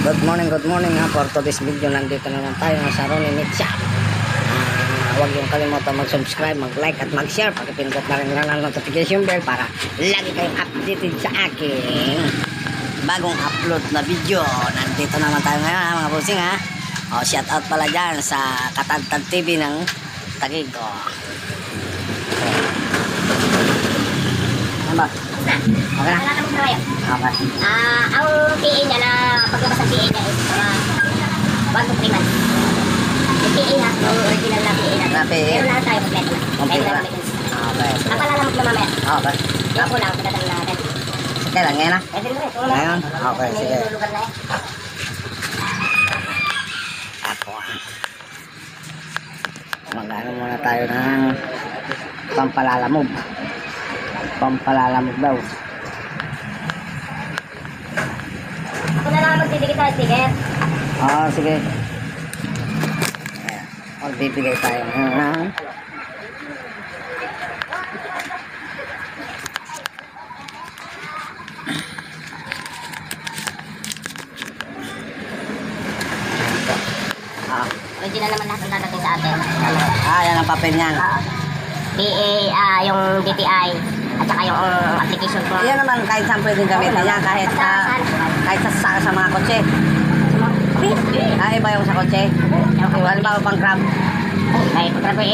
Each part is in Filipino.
Good morning ha. For today's video, nandito naman tayo sa Ronnie Meat Shop. Huwag yung kalimutan mag-subscribe, mag-like at mag-share. Pakipindot na rin lang ang notification bell para lagi kayong updated sa aking bagong upload na video. Nandito naman tayo ngayon ha, mga bossing ha. Shout out pala dyan sa Katantad TV ng Taguig. Ano ba? Okay na? Okay. Ang PA niya na paglabas ng PA niya is 1 to 3 months. Yung PA na, yung original na PA na. Meron na tayo kompleto na. Kompleto na. Okay. Napalalamog na mamaya. Okay. Yung kulang, pagdating natin. Sige lang, ngayon na? Pwede rin. Ngayon? Okay, sige. May lugar na eh. Ako mag-ano muna tayo ng pampalalamog. Pampalalamog daw. Ako na lang magdidikit tayo sticker. Sige. Magbibigay tayo ngayon. Original naman lahat ang dadating sa atin. Yan ang papel niyan. PA, yung DTI, at saka yung application ko. Yan naman kahit saan pwedeng gamitin yan. Kahit sa mga kotse. Iba yung sa kotse. Halimbawa pang grab. Kahit pag grabe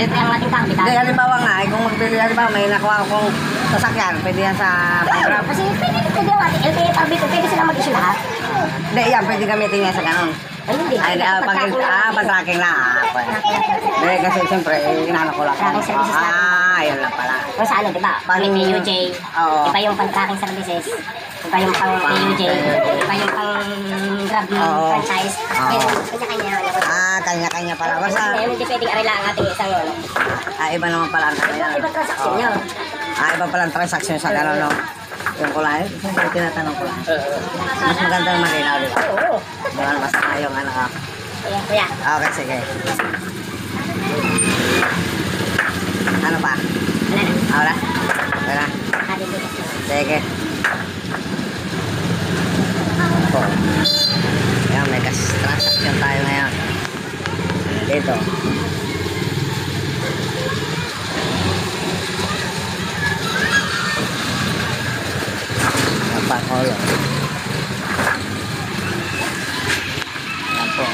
LP ang ating tao. Hindi, halimbawa nga, kung magbili, halimbawa may nakuha akong sasakyan, pwede yan sa pang grab. Kasi pwede yung ating LP, pwede sila mag-issue lahat. Hindi, yan, pwede gamitin yan sa ganun. Hindi. Pag-tracking na. Hindi, kasi siyempre, inano ko lang. Tracking services natin. Yun lang pala. Kung sa ano, diba? PUJ, iba yung pang-tracking services, iba yung pang-PUJ, iba yung pang-grab franchise. Kanya-kanya. Kanya-kanya pala. Basta, Hindi pwedeng arila ang ating isang ano. iba naman pala ang kanya. Iba transaction nyo. Iba pala ang transaction sa gano'n, no? Yung kulay, siyempre tinatanong ko lang. Mas magandang malinaw, di ba? Oo. Doon mas yung ano ka. Ayan, kuya. Okay, sige. Ano pa? Wala na. Wala? Wala? Sige. Ayan, may transaction tayo ngayon. Dito. Napakolo. Ayan po.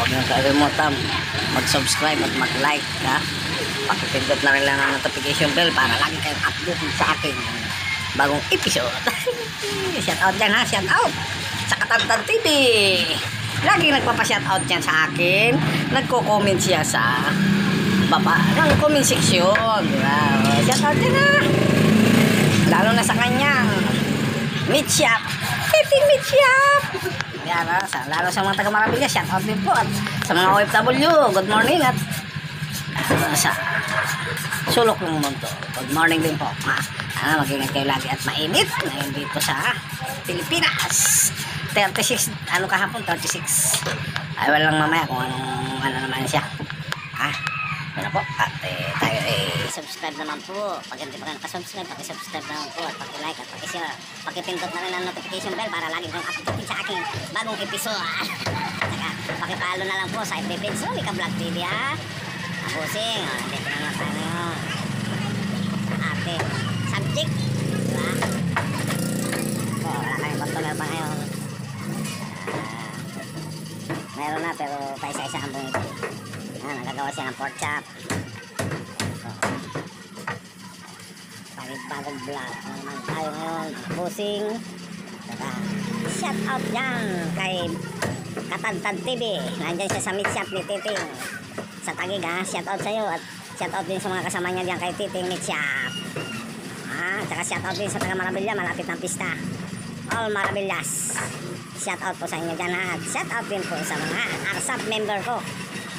Huwag nyo kalimutan mag-subscribe at mag-like ha. Pakipindot na rin lang ang notification bell para lagi kayong updated sa akin bagong episode. Shout out dyan ha, shout out sa Katantad TV. Lagi nagpapa-shout out dyan sa akin. Nagko-comment siya sa baba ng comment section, diba? Shout out dyan ha, lalo na sa kanyang meat shop, Titing Meat Shop. Yan ha, lalo sa mga taga-Marabilla, shout out din po. At sa mga OFW, good morning. At sa sulok ng mundo, good morning din po ha. Mag-ingat kayo lagi at mainit ngayon dito sa Pilipinas. 36, ano kahapon, 36. Ay walang mamaya kung ano naman siya ha. Ano po, at tayo subscribe naman po. Pag hindi pa nakasubscribe, pakisubscribe naman po at pakilike at pakishare. Pakipindot na rin ang notification bell para lagi kang updated sa aking bagong episode. Saka pakipalo na lang po sa FB page Mika Vlog TV ha. Pusing, dito na lang tayo ngayon sa ating subject, diba? Wala kayong customer pa ngayon. Meron na pero paisa-isa ang bumibili. Nagagawa siya ng pork chop. Bagong vlog naman tayo ngayon. Pusing, diba? Shout out dyan kay Katantad TV. Nandyan siya sa meat shop ni Titing sa Taguig ha, shout out sa'yo at shout out din sa mga kasama niya diyan kay Titing Meat Shop tsaka shout out din sa taga Marabilla, malapit ng pista, all Marabillas, shout out po sa inyo dyan ha, at shout out din po sa mga ARSAP member ko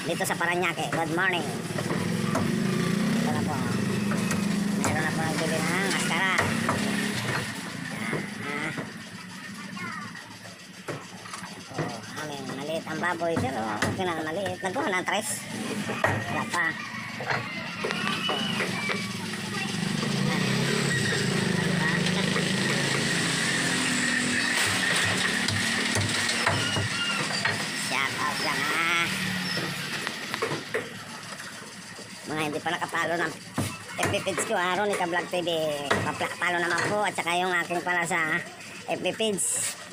dito sa Paranaque. Good morning. Ito na po, meron na po nagbili ng maskara. Maliit ang baboy pero okay na, maliit. Nagkuha ng tres. Wala pa. hindi pa nakapalo ng FB page ko, Aaron Ika-Vlog TV. Papalo naman po, at saka yung aking pala sa FB page,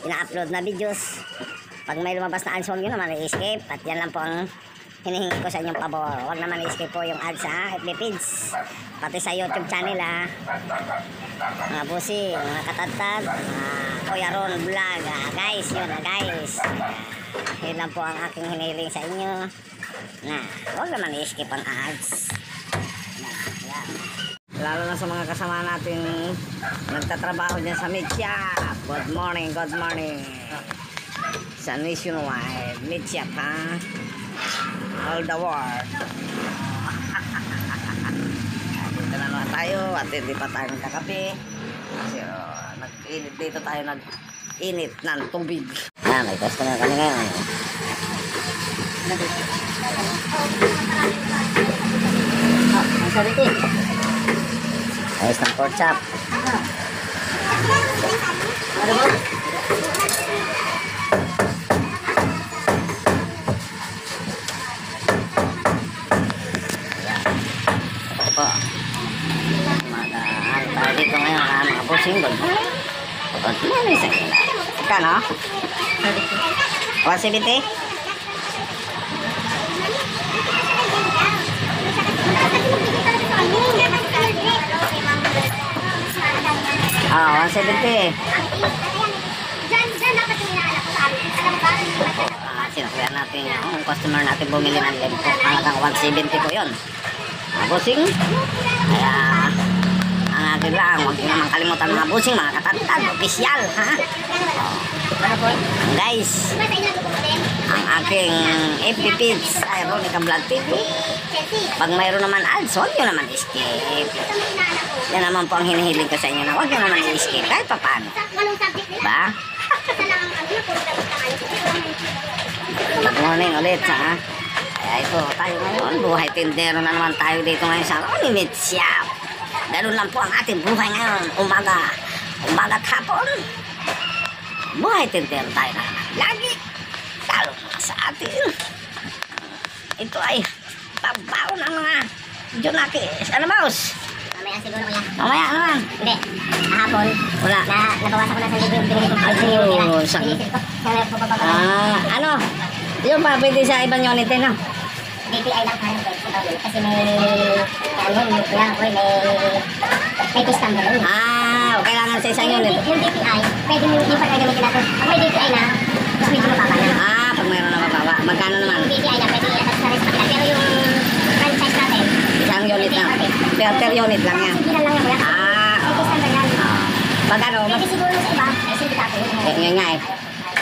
ina-upload na videos. Pag may lumabas na ads, huwag nyo naman i-escape. At yan lang po ang hinihingi ko sa inyong pabor. Huwag naman i-escape po yung ads sa FB page. Pati sa YouTube channel ha. Mga busi, mga katatag, Kuya Ron Vlog. Guys, yun na guys. Yun lang po ang aking hinihiling sa inyo. Na, huwag naman i-escape ang ads. Yan. Lalo na sa mga kasama natin nagtatrabaho dyan sa meat shop. Good morning, good morning. Sa nationwide meat shop ha. All the world. Dito na naman tayo at hindi pa tayo nagkakape. Kasi nag-init dito tayo, nag-init ng tubig. May customer kami ngayon. Ang sariti. Ayos ng pork chop. Ano ba? Po. Mag-aaral tayo dito ngayon mga bossing doon. Ano isa? Kano? 170? Ah, 170. Sinakuyan natin yung customer natin bumili ng lempo. Hanggang 170 po yun. Bossing, kaya ang akin lang, huwag nyo naman kalimutan mga bossing, mga katatag, opisyal, ha? Guys, ang aking FB page, Aaron Ika-Vlog TV. Pag mayroon naman ads, huwag nyo naman escape. Yan naman po ang hinihiling ko sa inyo na huwag nyo naman escape, kahit pa paano. Diba? Good morning ulit, ha? Kaya ito tayo ngayon, buhay tindero na naman tayo dito ngayon sa meat shop. Ganun lang po ang ating buhay ngayon, umaga at hapon. Buhay tindero tayo na naman lagi, lalo na sa atin. Ito ay babaw ng mga Junakis. Ano boss? Mamaya siguro kuya. Mamaya naman. Hindi. Kahapon. Wala. Nabawasan ko na sa libre yung binili ko. Ayun. Ano? Yung pa, pwede sa ibang unit eh, no? DPI lang tayo. Kasi may piston doon. Kailangan sa isang unit. Yung DPI, pwede yung pa tayo gamitin natin. Pag may DPI na, mas medyo mababa na. Pag mayroon na mababa. Magkano naman? Yung DPI na, pwede i-attach na rin sa kanila. Pero yung franchise natin, Isang unit lang. Per unit lang yan. sige lang yan kuya. May piston na yan. Pag ano? Pwede siguro sa iba, may sindikato yun. Yun nga eh.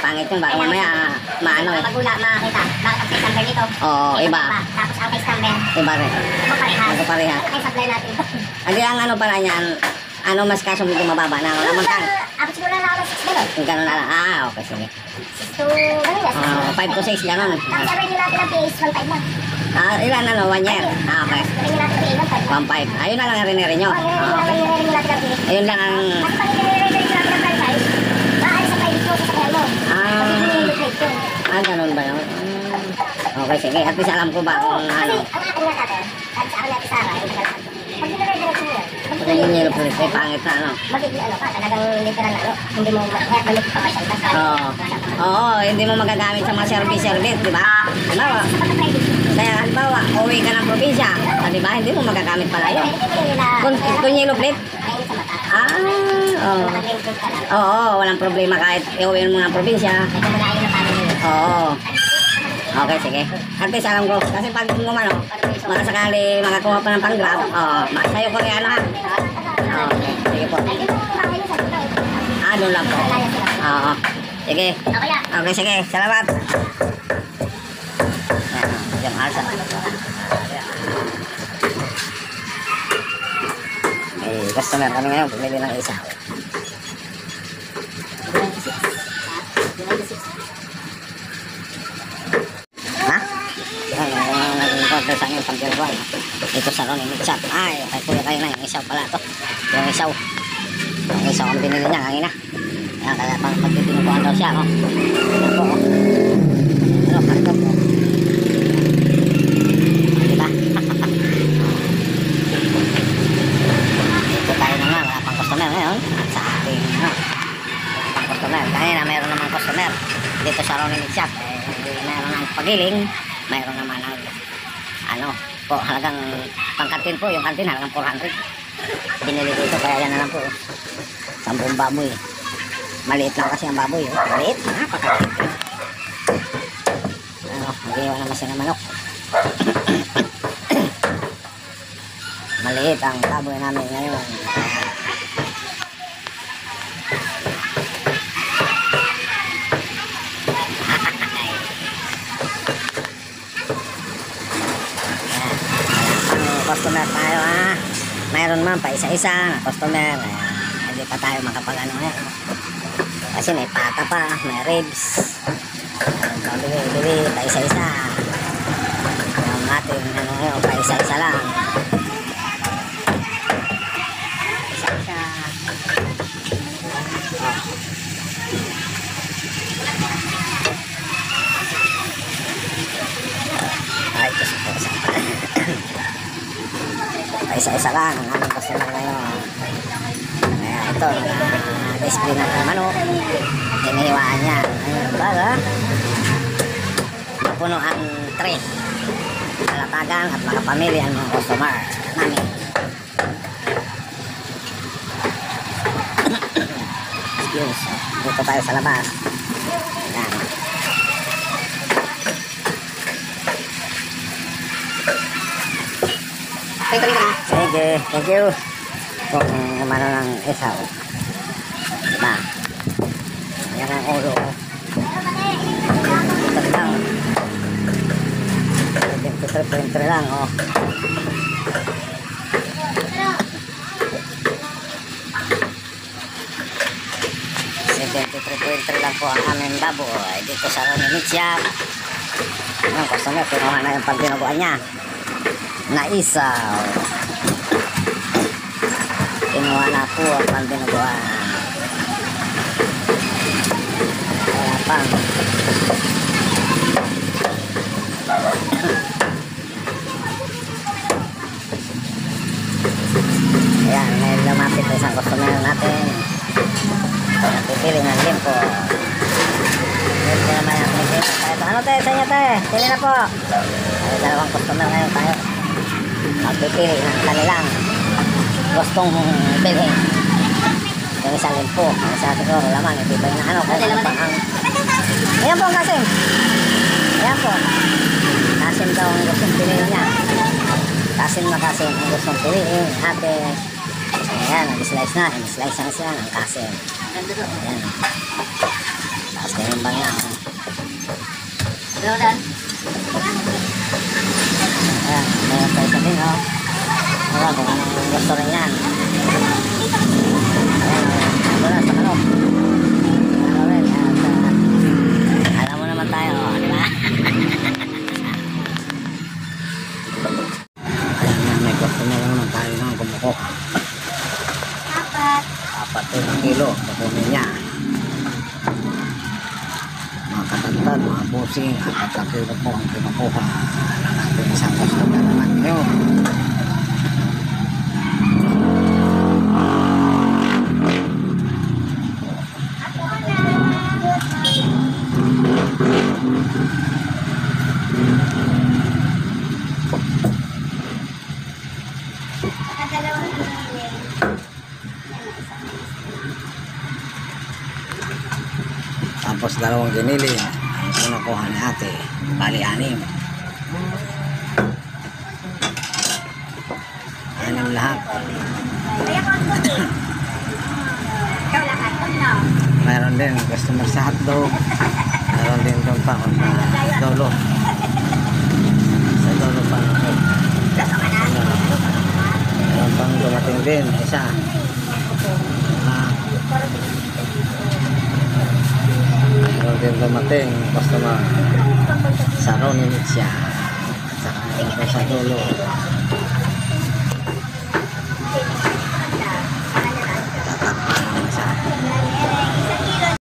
Pangit yun. Baka mamaya maano eh. Pag wala makakita, bakit ang case number dito? Oo, iba. Tapos ang case number, Iba rin. magparehas. Magkaparehas. Ay, supply natin. Hindi ang ano pala niyan. Ano mas kaso medyo mababa na. Wala man kan. Abot siguro na ako ng 6 gano'n. Yung gano'n na lang. Okay, sige. 6 to, gano'n yan. 5 to 6 gano'n. Tapos renew natin ang PH 1.5 lang. Ilan ano? 1 year? Okay. Renew natin ang PH 1.5 lang. 1.5. Ayun na lang ang rinere nyo. Oo, Okay. renew natin ang PH. Ayun lang ang... Kasi pag i-renew natin ang franchise, maaari sa private mo sa sakyan mo. Magiging yung plate yun. Ganun ba yun? Okay, sige. At least alam ko ba kung Kasi ano. ang atin nga natin, at sa akin natin sa akin, pag i-renew mo yan, Kung yung yellow fruit, may pangit na ano. magiging ano ka, talagang literal na ano, hindi mo balik pa pa siya. Oo, hindi mo magagamit sa mga service, di ba? Halimbawa, kaya halimbawa, uwi ka ng probinsya, di ba? Hindi mo magagamit pala yun. Kung yellow plate, oo, walang problema kahit iuwiin mo ng probinsya. Oo. Okay, sige. At least alam ko. Kasi pag umano, makasakali makakuha pa ng pang-grab, sa'yo ko rin ano ha. Okay, sige po. Doon lang po. Oo. Sige. Okay, sige. Salamat. Yung alsa. May customer kami ngayon. Pumili ng isa. Order sa akin pag-irwan dito sa Ronnie Meat Shop. Kay kuya kayo na yung isaw pala to. Yung isaw ang binili niya kanina. Kaya pang magtitinubuan daw siya. Yan po. Ano karga po. Diba? customer. Kanina mayroon naman customer dito sa Ronnie Meat Shop. Mayroon ng pagiling, mayroon naman ng ano po, halagang pangkantin po, yung kantin halagang 400. Binili dito kaya yan na lang po. 10 baboy. Maliit lang kasi ang baboy. Maliit, napakaliit. Ano, mag-iwan naman siya ng manok. Maliit ang baboy namin ngayon. Customer tayo ha. Mayroon man pa isa-isa na customer. Hindi pa tayo makapag-ano ngayon. Kasi may pata pa, may ribs. Bili pa isa-isa. Yung ating ano ngayon, pa isa-isa lang. Isa-isa. Ay, kasi po sa isa-isa lang ang aming customer ngayon. Kaya ito, display ng manok. Hinihiwaan niya. Ayun, baga. Mapuno ang tray. Kalatagan at mga pamilya ang mga customer namin. Excuse. Dito tayo sa labas. Ayan. Sige, thank you. Kung umano ng isaw. Diba? Yan ang ulo ko. Ito lang. 23.3 lang, oh. $73.3 lang po ang aming baboy dito sa Ronnie Meat Shop. Yung customer, pinuha na yung pagbinubuan niya. Naisaw. Kinuha na po ang pagbinubuan. Wala pang. Ayan, may lumapit na isang customer natin. Pipili ng limpo. Limpo naman yung limpo. Ano tayo sa inyo tayo? Pili na po. Ay, dalawang customer ngayon tayo. Magpipili ng kanilang gustong bilhin. Yung isa limpo. Yung isa siguro laman. Hindi ba yung ano? Kaya naman ang... Ayan po ang kasim. Ayan po. Kasim daw ang gustong pilihin niya. Kasim na kasim ang gustong pilihin. Ate. Ayan, nag-slice na. Nag-slice na siya ng kasim. Ayan. Tapos kanimbang niya. Ayan, mayroon tayo sabihin, oh. Ayan, kung gusto rin yan. Ayan, ito na sa manok. Ano rin, alam mo naman tayo, di ba? Ayan, may gusto na naman tayo ng kumukok. Apat kilo, kukunin niya. Mga katantad, mga busing, apat na kilo po ang kinukuha ng ating isang customer naman ngayon. Tapos dalawang ginili ang kinukuha ni ate, bali 6. 6 lahat. Mayroon din customer sa hotdog. Mayroon din doon pa sa dolo. Sa dolo pa. Mayroon pang dumating din isa. Mayroon din dumating customer sa Ronnie Meat Shop. Sa kanila po sa dulo.